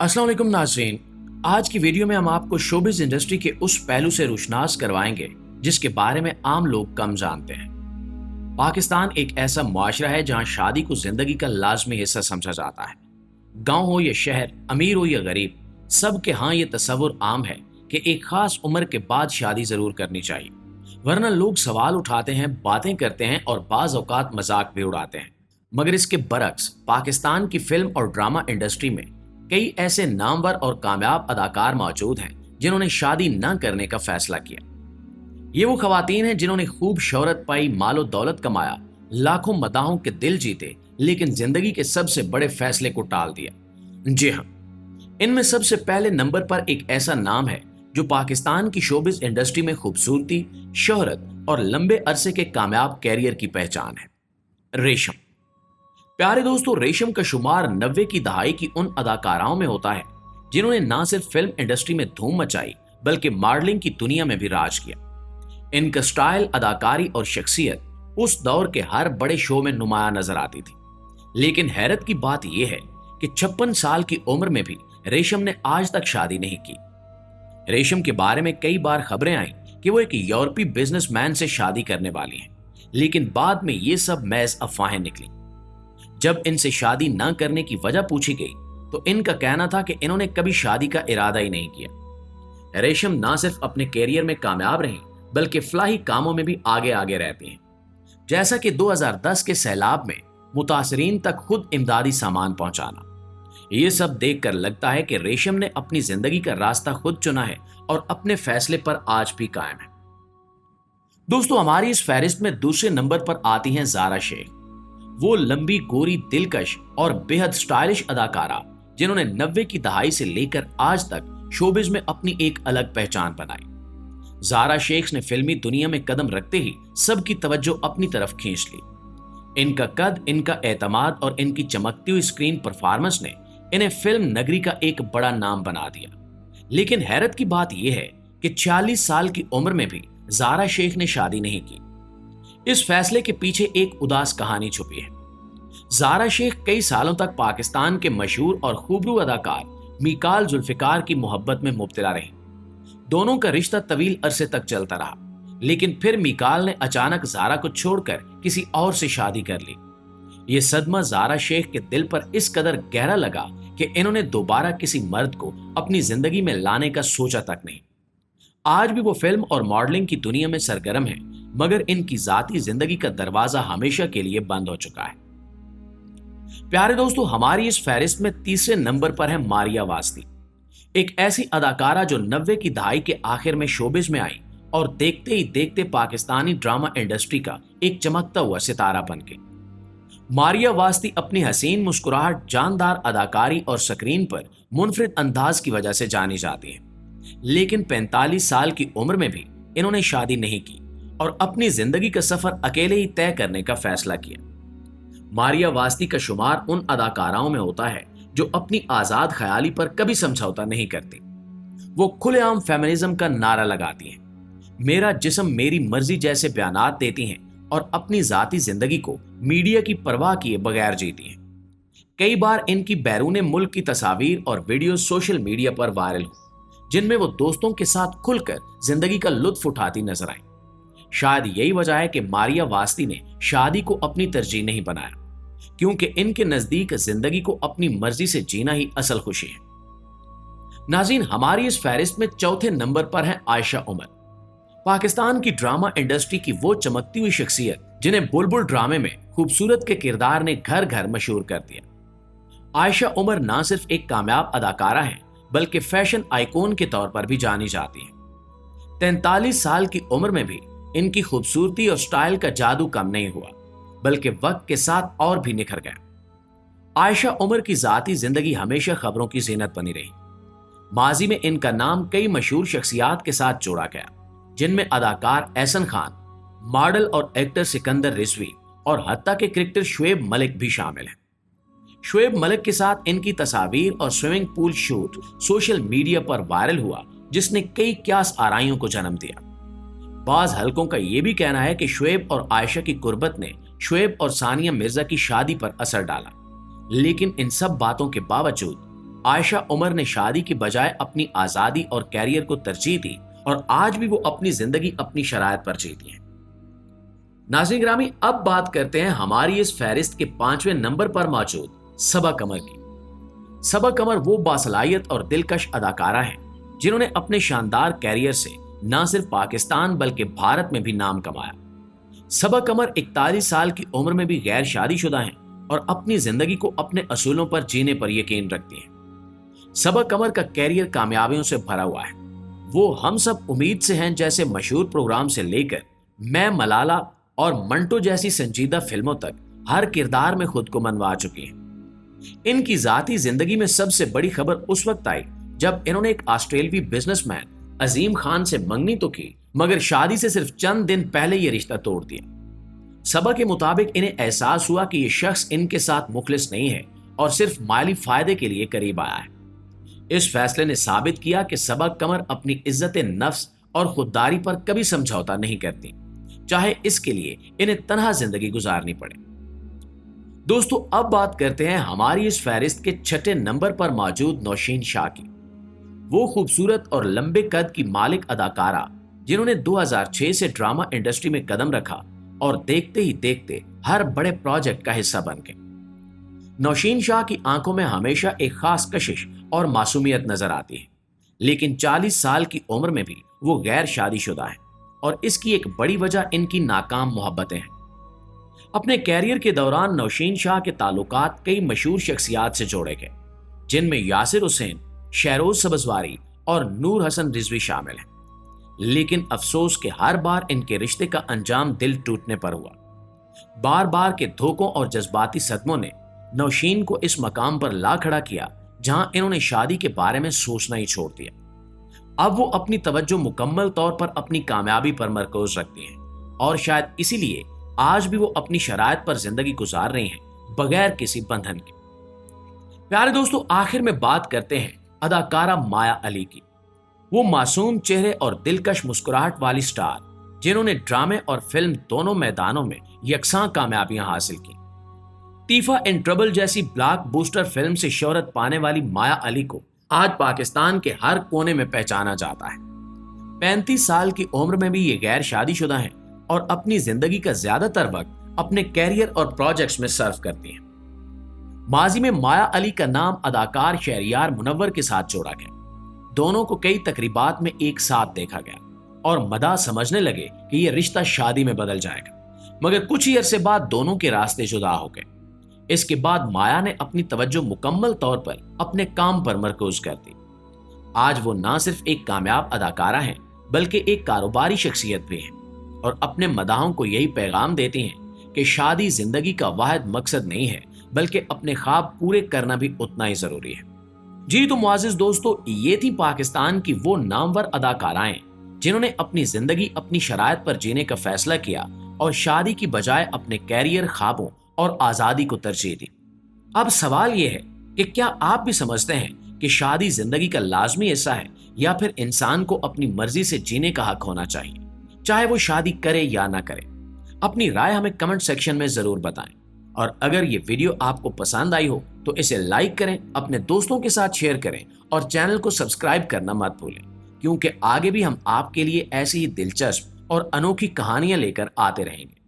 अस्सलाम वालेकुम नाज़रीन। आज की वीडियो में हम आपको शोबिज़ इंडस्ट्री के उस पहलू से रोशनास करवाएंगे जिसके बारे में आम लोग कम जानते हैं। पाकिस्तान एक ऐसा मुआशरा है जहां शादी को जिंदगी का लाजमी हिस्सा समझा जाता है। गांव हो या शहर, अमीर हो या गरीब, सबके यहाँ ये तस्वुर आम है कि एक खास उम्र के बाद शादी जरूर करनी चाहिए, वरना लोग सवाल उठाते हैं, बातें करते हैं और बाज औकात मजाक भी उड़ाते हैं। मगर इसके बरक्स पाकिस्तान की फिल्म और ड्रामा इंडस्ट्री में कई ऐसे नामवर और कामयाब अदाकार मौजूद हैं जिन्होंने शादी न करने का फैसला किया। ये वो खवातीन हैं जिन्होंने खूब शोहरत पाई, मालो दौलत कमाया, लाखों मदाहों के दिल जीते, लेकिन जिंदगी के सबसे बड़े फैसले को टाल दिया। जी हाँ, इनमें सबसे पहले नंबर पर एक ऐसा नाम है जो पाकिस्तान की शोबिज इंडस्ट्री में खूबसूरती, शोहरत और लंबे अरसे के कामयाब कैरियर की पहचान है, रेशम। प्यारे दोस्तों, रेशम का शुमार 90 की दहाई की उन अदाकाराओं में होता है जिन्होंने न सिर्फ फिल्म इंडस्ट्री में धूम मचाई बल्कि मॉडलिंग की दुनिया में भी राज किया। इनका स्टाइल, अदाकारी और शख्सियत उस दौर के हर बड़े शो में नुमाया नजर आती थी। लेकिन हैरत की बात यह है कि 56 साल की उम्र में भी रेशम ने आज तक शादी नहीं की। रेशम के बारे में कई बार खबरें आई कि वो एक यूरोपीय बिजनेसमैन से शादी करने वाली हैं, लेकिन बाद में ये सब महज अफवाहें निकली। जब इनसे शादी न करने की वजह पूछी गई तो इनका कहना था कि इन्होंने कभी शादी का इरादा ही नहीं किया। रेशम न सिर्फ अपने कैरियर में कामयाब रही बल्कि फलाही कामों में भी आगे आगे रहती हैं, जैसा कि 2010 के सैलाब में मुतासरीन तक खुद इमदादी सामान पहुंचाना। ये सब देखकर लगता है कि रेशम ने अपनी जिंदगी का रास्ता खुद चुना है और अपने फैसले पर आज भी कायम है। दोस्तों, हमारी इस फहरिस्त में दूसरे नंबर पर आती हैं ज़ारा शेख। वो लंबी, गोरी, दिलकश और बेहद स्टाइलिश अदाकारा जिन्होंने 90 की दहाई से लेकर आज तक शोबिज में अपनी एक अलग पहचान बनाई। ज़ारा शेख ने फिल्मी दुनिया में कदम रखते ही सबकी तवज्जो अपनी तरफ खींच ली। इनका कद, इनका एतमाद और इनकी चमकती हुई स्क्रीन परफॉर्मेंस ने इन्हें फिल्म नगरी का एक बड़ा नाम बना दिया। लेकिन हैरत की बात यह है कि 46 साल की उम्र में भी ज़ारा शेख ने शादी नहीं की। इस फैसले के पीछे एक उदास कहानी छुपी है। ज़ारा शेख कई सालों तक पाकिस्तान के मशहूर और खूबरू अदाकार मीकाल जुल्फिकार की मोहब्बत में मुब्तला रही। दोनों का रिश्ता तवील अरसे तक चलता रहा, लेकिन फिर मीकाल ने अचानक ज़ारा को छोड़कर किसी और से शादी कर ली। ये सदमा ज़ारा शेख के दिल पर इस कदर गहरा लगा कि इन्होंने दोबारा किसी मर्द को अपनी जिंदगी में लाने का सोचा तक नहीं। आज भी वो फिल्म और मॉडलिंग की दुनिया में सरगर्म है, मगर इनकी जाती जिंदगी का दरवाजा हमेशा के लिए बंद हो चुका है। प्यारे दोस्तों, हमारी इस फहरिस्त में तीसरे नंबर पर है मारिया वास्ती, एक ऐसी अदाकारा जो 90 की दहाई के आखिर में शोबिज में आई और देखते ही देखते पाकिस्तानी ड्रामा इंडस्ट्री का एक चमकता हुआ सितारा बन गई। मारिया वास्ती अपनी हसीन मुस्कुराहट, जानदार अदाकारी और स्क्रीन पर मुनफरिद अंदाज की वजह से जानी जाती है। लेकिन 45 साल की उम्र में भी इन्होंने शादी नहीं की और अपनी जिंदगी का सफर अकेले ही तय करने का फैसला किया। मारिया वास्ती का शुमार उन अदाकाराओं में होता है जो अपनी आजाद ख्याली पर कभी समझौता नहीं करती। वो खुलेआम फेमिनिज्म का नारा लगाती हैं, मेरा जिस्म मेरी मर्जी जैसे बयानात देती हैं और अपनी जाती जिंदगी को मीडिया की परवाह किए बगैर जीती हैं। कई बार इनकी बैरून मुल्क की तस्वीर और वीडियो सोशल मीडिया पर वायरल हुई, जिनमें वो दोस्तों के साथ खुलकर जिंदगी का लुत्फ उठाती नजर आई। शायद यही वजह है कि मारिया वास्ती ने शादी को अपनी तरजीह नहीं बनाया, क्योंकि इनके नजदीक जिंदगी को अपनी मर्जी से जीना ही असल खुशी है। नाज़रीन, हमारी इस फहरिस्त में चौथे नंबर पर है आयशा उमर, पाकिस्तान की ड्रामा इंडस्ट्री की वो चमकती हुई शख्सियत जिन्हें बुलबुल ड्रामे में खूबसूरत के किरदार ने घर घर मशहूर कर दिया। आयशा उमर न सिर्फ एक कामयाब अदाकारा है बल्कि फैशन आइकॉन के तौर पर भी जानी जाती है। 43 साल की उम्र में भी इनकी खूबसूरती और स्टाइल का जादू कम नहीं हुआ, बल्कि वक्त के साथ और भी निखर गया। आयशा उमर की जाती जिंदगी हमेशा खबरों की जीनत बनी रही। माजी में इनका नाम कई मशहूर शख्सियात के साथ जोड़ा गया, जिनमें अदाकार एहसन खान, मॉडल और एक्टर सिकंदर रिजवी और हत्ता के क्रिकेटर शुएब मलिक भी शामिल हैं। शुएब मलिक के साथ इनकी तस्वीर और swimming pool shoot social media पर वायरल हुआ, जिसने कई क्यास आराइयों को जन्म दिया। बाज हलकों का यह भी कहना है कि शुएब और आयशा की कुर्बत ने शुएब और सानिया मिर्जा की शादी पर असर डाला, लेकिन इन सब बातों के बावजूद عائشہ عمر نے شادی کی بجائے اپنی آزادی اور کیریئر کو ترجیح دی اور آج بھی وہ اپنی زندگی اپنی شرائط پر جیتی ہیں۔ ناظرین گرامی، اب بات کرتے ہیں ہماری اس فہرست کے 5ویں نمبر پر موجود صبا قمر کی۔ صبا قمر وہ باصلاحیت اور دلکش اداکارہ ہیں جنہوں نے اپنے شاندار کیریئر سے نہ صرف پاکستان بلکہ بھارت میں بھی نام کمایا۔ صبا قمر 41 سال کی عمر میں بھی غیر شادی شدہ ہیں اور اپنی زندگی کو اپنے اصولوں پر جینے پر یقین رکھتی ہیں۔ صبا قمر کا کیریئر کامیابیوں سے بھرا ہوا ہے۔ وہ ہم سب امید سے ہیں جیسے مشہور پروگرام سے لے کر میں ملالہ اور منٹو جیسی سنجیدہ فلموں تک ہر کردار میں خود کو منوا چکی ہیں۔ ان کی ذاتی زندگی میں سب سے بڑی خبر اس وقت آئی جب انہوں نے ایک آسٹریلوی بزنس مین عظیم خان سے منگنی تو کی، مگر شادی سے صرف چند دن پہلے یہ رشتہ توڑ دیا۔ صبا کے مطابق انہیں احساس ہوا کہ یہ شخص ان کے ساتھ مخلص نہیں ہے اور صرف مالی فائدے کے لیے قریب آیا ہے۔ اس فیصلے نے ثابت کیا کہ صبا قمر اپنی عزت نفس اور خودداری پر کبھی سمجھوتا نہیں کرتی، چاہے اس کے لیے انہیں تنہا زندگی گزارنی پڑے۔ دوستو، اب بات کرتے ہیں ہماری اس فہرست کے 6 نمبر پر موجود نوشین شاہ کی۔ وہ خوبصورت اور لمبے قد کی مالک اداکارہ جنہوں نے 2006 سے ڈرامہ انڈسٹری میں قدم رکھا اور دیکھتے ہی دیکھتے ہر بڑے پروجیکٹ کا حصہ بن گئے۔ نوشین شاہ کی آنکھوں میں ہمیشہ ایک خاص کشش اور معصومیت نظر آتی ہے، لیکن 40 سال کی عمر میں بھی وہ غیر شادی شدہ ہیں اور اس کی ایک بڑی وجہ ان کی ناکام محبتیں ہیں۔ اپنے کیریئر کے دوران نوشین شاہ کے تعلقات کئی مشہور شخصیات سے جوڑے گئے، جن میں یاسر حسین، شہروز سبزواری اور نور حسن رضوی شامل ہیں، لیکن افسوس کہ ہر بار ان کے رشتے کا انجام دل ٹوٹنے پر ہوا۔ بار بار کے دھوکوں اور جذباتی صدموں نے نوشین کو اس مقام پر لا کھڑا کیا جہاں انہوں نے شادی کے بارے میں سوچنا ہی چھوڑ دیا۔ اب وہ اپنی توجہ مکمل طور پر اپنی کامیابی پر مرکوز رکھتی ہیں اور شاید اسی لیے آج بھی وہ اپنی شرائط پر زندگی گزار رہی ہیں بغیر کسی بندھن کے۔ پیارے دوستو، آخر میں بات کرتے ہیں اداکارہ مایا علی کی۔ وہ معصوم چہرے اور دلکش مسکراہٹ والی سٹار جنہوں نے ڈرامے اور فلم دونوں میدانوں میں یکساں کامیابیاں حاصل کی۔ تیفا ان ٹربل جیسی بلاک بوسٹر فلم سے شہرت پانے والی مایا علی کو آج پاکستان کے ہر کونے میں پہچانا جاتا ہے۔ 35 سال کی عمر میں بھی یہ غیر شادی شدہ ہیں اور اپنی زندگی کا زیادہ تر وقت اپنے کیریئر اور پروجیکٹس میں صرف کرتی ہیں۔ ماضی میں مایا علی کا نام اداکار شہریار منور کے ساتھ جوڑا گیا۔ دونوں کو کئی تقریبات میں ایک ساتھ دیکھا گیا اور مداح سمجھنے لگے کہ یہ رشتہ شادی میں بدل جائے گا، مگر کچھ ہی عرصے بعد دونوں کے راستے جدا ہو گئے۔ اس کے بعد مایا نے اپنی توجہ مکمل طور پر اپنے کام پر مرکوز کر دی۔ آج وہ نہ صرف ایک کامیاب اداکارہ ہیں بلکہ ایک کاروباری شخصیت بھی ہیں اور اپنے مداحوں کو یہی پیغام دیتی ہیں کہ شادی زندگی کا واحد مقصد نہیں ہے بلکہ اپنے خواب پورے کرنا بھی اتنا ہی ضروری ہے۔ جی تو معزز دوستو، یہ تھی پاکستان کی وہ نامور اداکارائیں جنہوں نے اپنی زندگی اپنی شرائط پر جینے کا فیصلہ کیا اور شادی کی بجائے اپنے کیریئر، خوابوں اور آزادی کو ترجیح دی۔ اب سوال یہ ہے کہ کیا آپ بھی سمجھتے ہیں کہ شادی زندگی کا لازمی حصہ ہے یا پھر انسان کو اپنی مرضی سے جینے کا حق ہونا چاہیے، چاہے وہ شادی کرے یا نہ کرے؟ اپنی رائے ہمیں کمنٹ سیکشن میں ضرور بتائیں، اور اگر یہ ویڈیو آپ کو پسند آئی ہو تو اسے لائک کریں، اپنے دوستوں کے ساتھ شیئر کریں اور چینل کو سبسکرائب کرنا مت بھولیں، کیونکہ آگے بھی ہم آپ کے لیے ایسی ہی دلچسپ اور انوکھی کہانیاں لے کر آتے رہیں گے۔